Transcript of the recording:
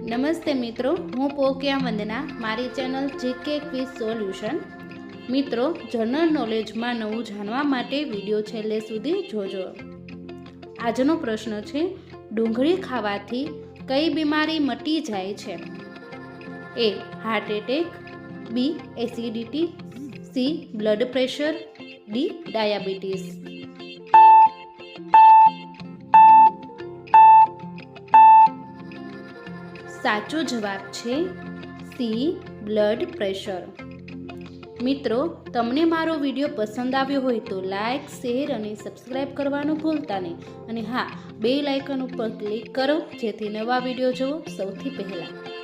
નમસ્તે મિત્રો, હું પોક્યા વંદના, મારી ચેનલ જીકે ક્વિઝ સોલ્યુશન. મિત્રો, જનરલ નોલેજમાં નવું જાણવા માટે વિડીયો છેલ્લે સુધી જોજો. આજનો પ્રશ્ન છે, ડુંગળી ખાવાથી કઈ બીમારી મટી જાય છે? A. Heart attack, B. Acidity, C. Blood pressure, D. Diabetes. સાચો જવાબ છે સી. Blood pressure. મિત્રો, તમને મારો વિડીયો પસંદ આવ્યો હોય તો લાઈક, શેર અને સબસ્ક્રાઈબ કરવાનું ભૂલતા નહીં. અને હા, બેલ આઇકન ઉપર ક્લિક કરો જેથી નવા વિડીયો જોવો સૌથી પહેલાં.